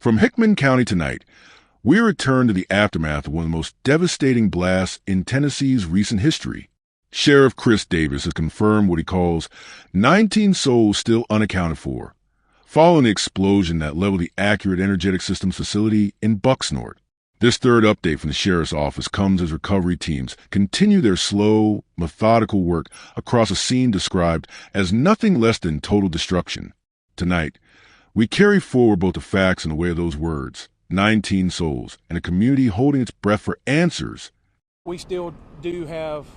From Hickman County tonight, we return to the aftermath of one of the most devastating blasts in Tennessee's recent history. Sheriff Chris Davis has confirmed what he calls 19 souls still unaccounted for, following the explosion that leveled the Accurate Energetic Systems facility in Bucksnort. This third update from the sheriff's office comes as recovery teams continue their slow, methodical work across a scene described as nothing less than total destruction. Tonight, we carry forward both the facts and the way of those words, 19 souls, and a community holding its breath for answers. We still do have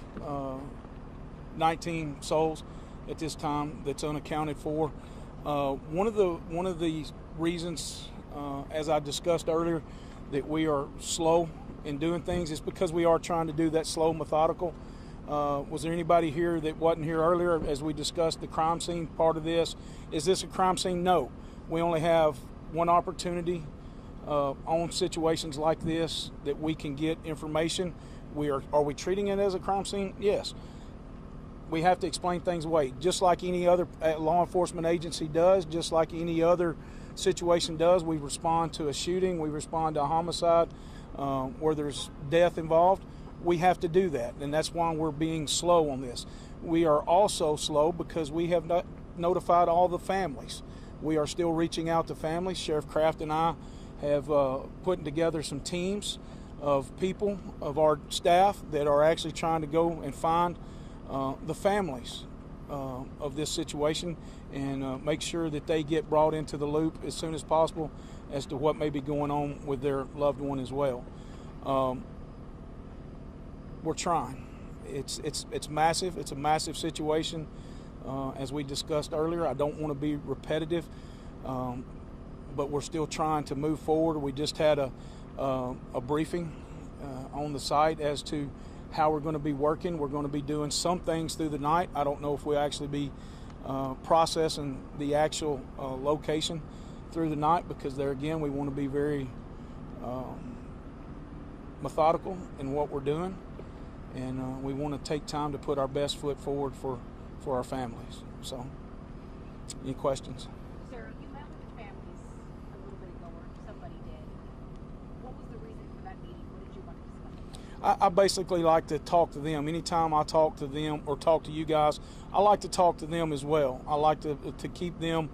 19 souls at this time that's unaccounted for. One of the reasons, as I discussed earlier, that we are slow in doing things is because we are trying to do that slow, methodical. Was there anybody here that wasn't here earlier as we discussed the crime scene part of this? Is this a crime scene? No. We only have one opportunity on situations like this that we can get information. Are we treating it as a crime scene? Yes. We have to explain things away, just like any other law enforcement agency does, just like any other situation does. We respond to a shooting, we respond to a homicide where there's death involved. We have to do that, and that's why we're being slow on this. We are also slow because we have not notified all the families. We are still reaching out to families. Sheriff Kraft and I have put together some teams of people, of our staff, that are actually trying to go and find the families of this situation and make sure that they get brought into the loop as soon as possible as to what may be going on with their loved one as well. We're trying. It's massive. It's a massive situation. As we discussed earlier, I don't want to be repetitive, but we're still trying to move forward. We just had a briefing on the site as to how we're going to be working. We're going to be doing some things through the night. I don't know if we'll actually be processing the actual location through the night, because there again we want to be very methodical in what we're doing, and we want to take time to put our best foot forward for our families. So, any questions? Sir, you met with the families a little bit ago, or somebody did. What was the reason for that meeting? What did you want to discuss? I basically like to talk to them. Anytime I talk to them or talk to you guys, I like to talk to them as well. I like to keep them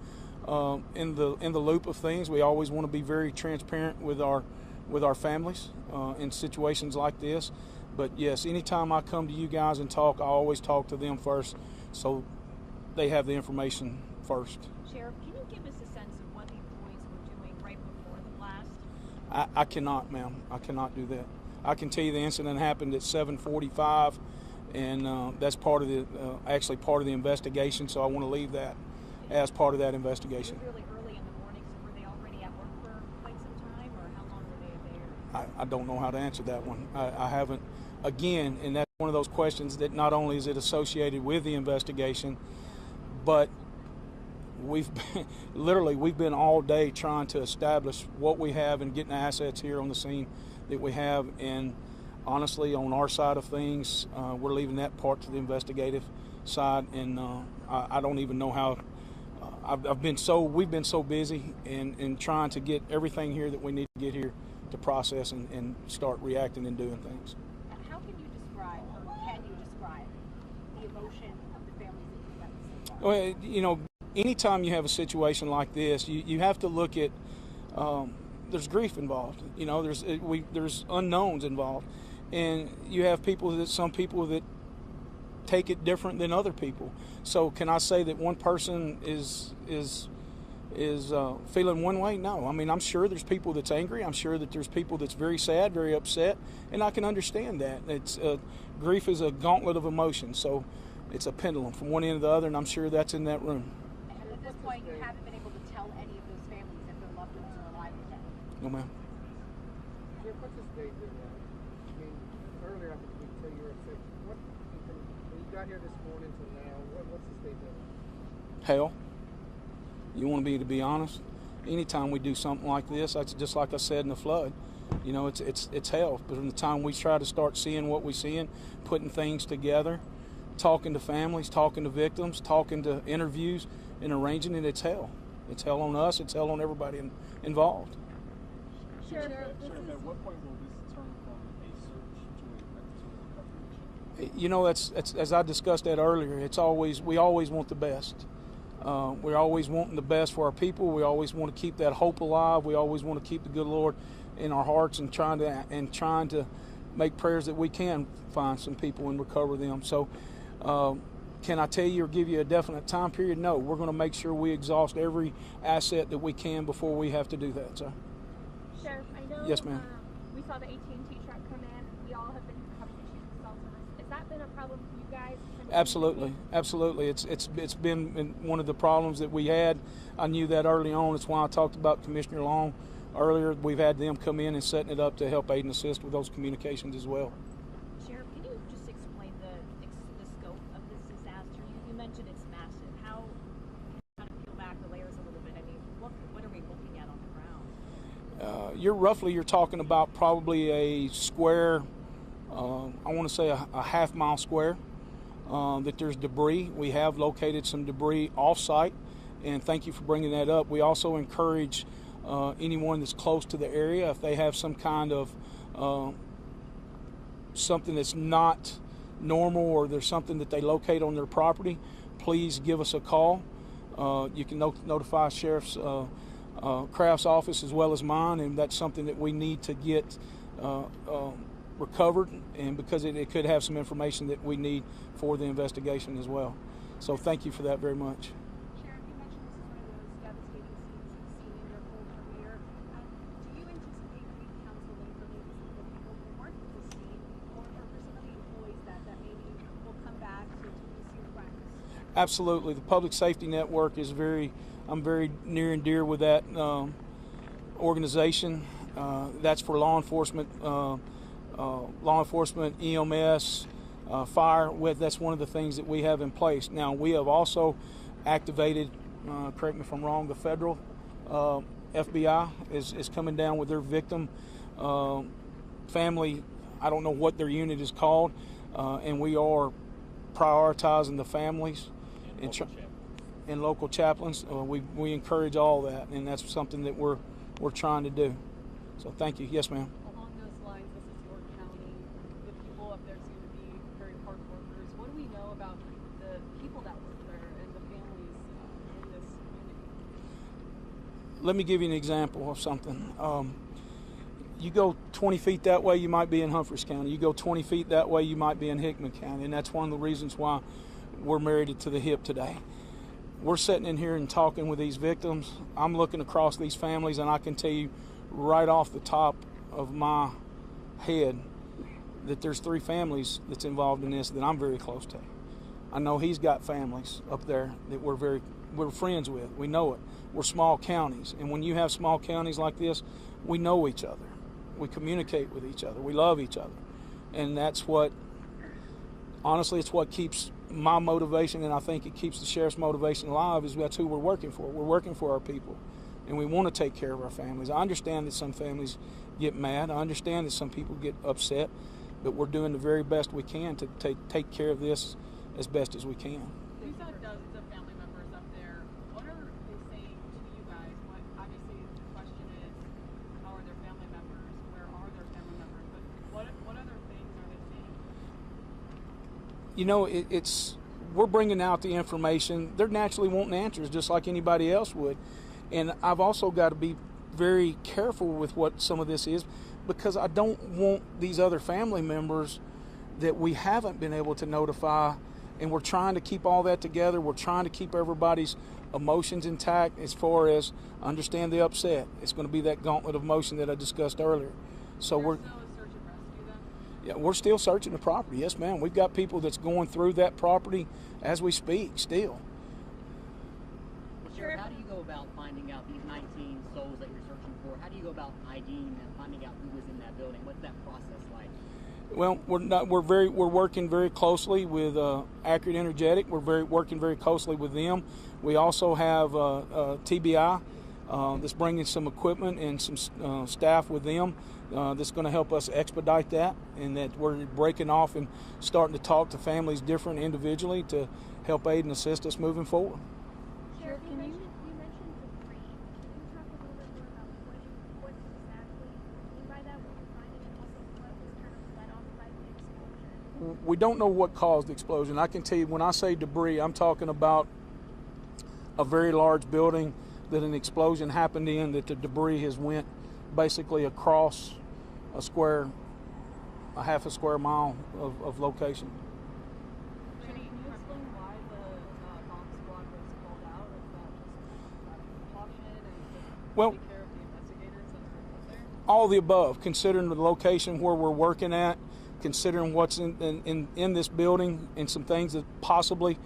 in the loop of things. We always want to be very transparent with our families in situations like this. But yes, anytime I come to you guys and talk, I always talk to them first, so they have the information first. Sheriff, can you give us a sense of what the employees were doing right before the blast? I cannot, ma'am. I cannot do that. I can tell you the incident happened at 7:45, and that's part of the actually part of the investigation. So I want to leave that as part of that investigation. It was really early in the morning, so were they already at work for quite some time, or how long were they there? I don't know how to answer that one. I haven't. Again, and that's one of those questions that not only is it associated with the investigation, but we've been all day trying to establish what we have and getting the assets here on the scene that we have. And honestly, on our side of things, we're leaving that part to the investigative side. And I don't even know how. We've been so busy in trying to get everything here that we need to get here to process and start reacting and doing things. How can you describe the emotion of the families that you've met so far? Well, anytime you have a situation like this, you have to look at there's grief involved. There's unknowns involved, and you have some people that take it different than other people. So can I say that one person is feeling one way? No. I mean, I'm sure there's people that's angry. I'm sure that there's people that's very sad, very upset, and I can understand that. Grief is a gauntlet of emotions, so it's a pendulum from one end to the other, and I'm sure that's in that room. And at this point, you haven't been able to tell any of those families if their loved ones are alive or dead? No, ma'am. What's the state doing now? I mean, earlier I think you said you were upset. When you got here this morning to now, what's the state doing? Hell. You want me to be honest? Anytime we do something like this, that's just like I said in the flood. It's hell. But from the time we try to start seeing what we're seeing, putting things together, talking to families, talking to victims, talking to interviews, and arranging it, it's hell. It's hell on us. It's hell on everybody involved. Sheriff, Sheriff, at what point will this turn from a search to a recovery mission? You know, that's as I discussed that earlier. We always want the best. We're always wanting the best for our people. We always want to keep that hope alive. We always want to keep the good Lord in our hearts and trying to make prayers that we can find some people and recover them. So, can I tell you or give you a definite time period? No. We're going to make sure we exhaust every asset that we can before we have to do that, sir. Sheriff, I know. Yes, ma'am. We saw the AT&T truck come in. We all have been having issues with cell service. Has that been a problem for you guys? Absolutely. It's been one of the problems that we had. I knew that early on. It's why I talked about Commissioner Long earlier. We've had them come in and setting it up to help aid and assist with those communications as well. Sheriff, can you just explain the scope of this disaster? You mentioned it's massive. How kind of peel back the layers a little bit? I mean, what are we looking at on the ground? You're talking about probably a square. I want to say a half-mile square. That there's debris. We have located some debris off-site, and thank you for bringing that up. We also encourage anyone that's close to the area, if they have some kind of something that's not normal or there's something that they locate on their property, please give us a call. You can notify Sheriff's Craft's office as well as mine, and that's something that we need to get recovered, and because it could have some information that we need for the investigation as well. So thank you for that very much. Sheriff, you mentioned this is one of those devastating scenes you've seen in your full career. Do you anticipate being counseling for maybe some of the people who weren't at the scene, or for some of the employees that maybe will come back to these requests? Absolutely. The public safety network is I'm very near and dear with that organization. That's for law enforcement, EMS, fire. That's one of the things that we have in place. Now, we have also activated, correct me if I'm wrong, the federal FBI is coming down with their victim family. I don't know what their unit is called, and we are prioritizing the families and local chaplains. We encourage all that, and that's something that we're trying to do. So thank you. Yes, ma'am. Along those lines, this is York County. The people up there seem to be very hard workers. What do we know about the people that work there and the families in this community? Let me give you an example of something. You go 20 feet that way, you might be in Humphreys County. You go 20 feet that way, you might be in Hickman County. And that's one of the reasons why we're married to the hip today. We're sitting in here and talking with these victims. I'm looking across these families, and I can tell you right off the top of my head that there's 3 families that's involved in this that I'm very close to. I know he's got families up there that we're friends with. We know it. We're small counties, and when you have small counties like this, we know each other. We communicate with each other. We love each other, and that's what, honestly, it's what keeps my motivation, and I think it keeps the sheriff's motivation alive. Is that's who we're working for. We're working for our people, and we want to take care of our families. I understand that some families get mad. I understand that some people get upset, but we're doing the very best we can to take care of this as best as we can. You saw dozens of family members up there. What are they saying to you guys? Obviously, the question is, how are their family members? Where are their family members? But what other things are they saying? You know, we're bringing out the information. They're naturally wanting answers just like anybody else would. And I've also got to be very careful with what some of this is, because I don't want these other family members that we haven't been able to notify, and we're trying to keep all that together. We're trying to keep everybody's emotions intact as far as understand the upset. It's going to be that gauntlet of emotion that I discussed earlier. So we're still a search and rescue then? Yeah, we're still searching the property. Yes, ma'am. We've got people that's going through that property as we speak still. Well, Sheriff, how do you go about finding out these 19 souls that you're searching for? How do you go about IDing and finding out who was in that building? What's that process like? Well, we're working very closely with Accurate Energetic. We're working very closely with them. We also have TBI that's bringing some equipment and some staff with them that's going to help us expedite that, and that we're breaking off and starting to talk to families different individually to help aid and assist us moving forward. Sheriff, you mentioned debris. Can you talk a little bit more about what exactly we don't know what caused the explosion. I can tell you, when I say debris, I'm talking about a very large building that an explosion happened in, that the debris has went basically across a half a square mile of location. Can you explain why the bomb squad was called out? Is that just out of caution and Well, take care of the investigators that are up there? all the above, considering the location where we're working at, considering what's in this building and some things that possibly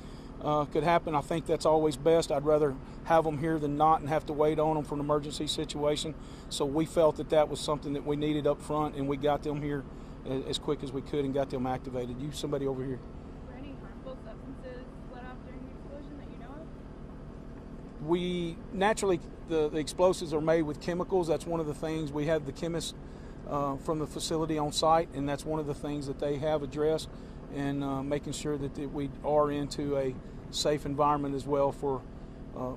could happen. I think that's always best. I'd rather have them here than not and have to wait on them for an emergency situation. So we felt that that was something that we needed up front, and we got them here as quick as we could and got them activated. You, somebody over here. Were any harmful substances let off during the explosion that you know of? We naturally, the explosives are made with chemicals. That's one of the things. We have the chemists from the facility on site, and that's one of the things that they have addressed, and making sure that we are into a safe environment as well for, a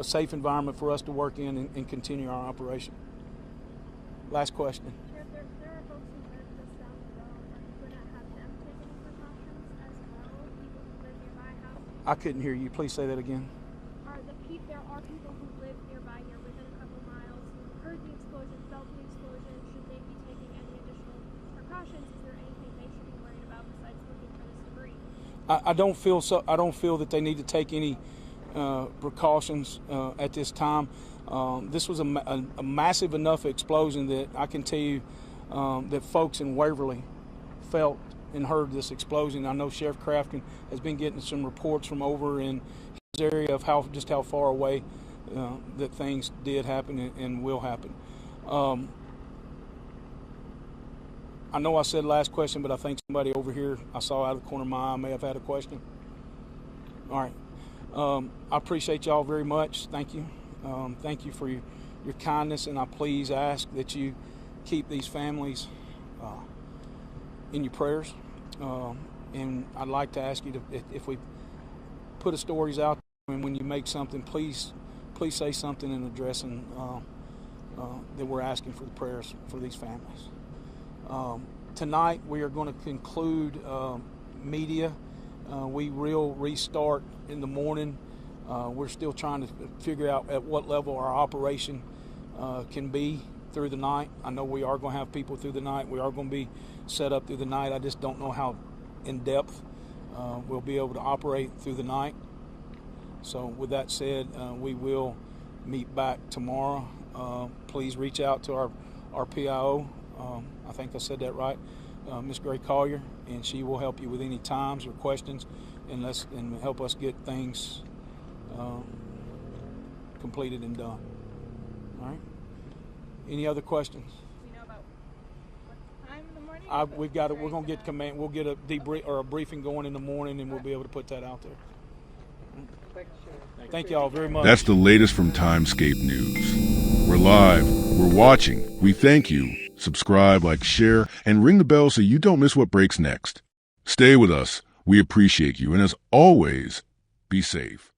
safe environment for us to work in and continue our operation. Last question. Sheriff, there are folks who live just down the road. Are you going to have them take any precautions as well? People who live nearby, how? I couldn't hear you. Please say that again. There are people who live nearby here within a couple miles who heard the explosion, felt the explosion. Should they be taking any additional precautions? Is there anything they should be worried about besides looking for this debris? I don't feel so. I don't feel that they need to take any precautions at this time. This was a massive enough explosion that I can tell you that folks in Waverly felt and heard this explosion. I know Sheriff Crafton has been getting some reports from over in his area of how far away that things did happen and will happen. I know I said last question, but I think somebody over here I saw out of the corner of my eye may have had a question. All right. I appreciate y'all very much. Thank you. Thank you for your kindness, and I please ask that you keep these families in your prayers. And I'd like to ask you to, if we put the stories out there, and when you make something, please say something in addressing that we're asking for the prayers for these families. Tonight we are going to conclude media. We will restart in the morning. We're still trying to figure out at what level our operation can be through the night. I know we are going to have people through the night. We are going to be set up through the night. I just don't know how in depth we'll be able to operate through the night. So with that said, we will meet back tomorrow. Please reach out to our PIO. I think I said that right, Ms. Gray Collier, and she will help you with any times or questions and help us get things completed and done. All right. Any other questions? Do you know about what time in the morning? We've got it. We're going to get command. We'll get a debrief or a briefing going in the morning, and we'll be able to put that out there. Thank you, Sheriff. Thank y'all very much. That's the latest from Time Scape News. We're live. We're watching. We thank you. Subscribe, like, share, and ring the bell so you don't miss what breaks next. Stay with us. We appreciate you. And as always, be safe.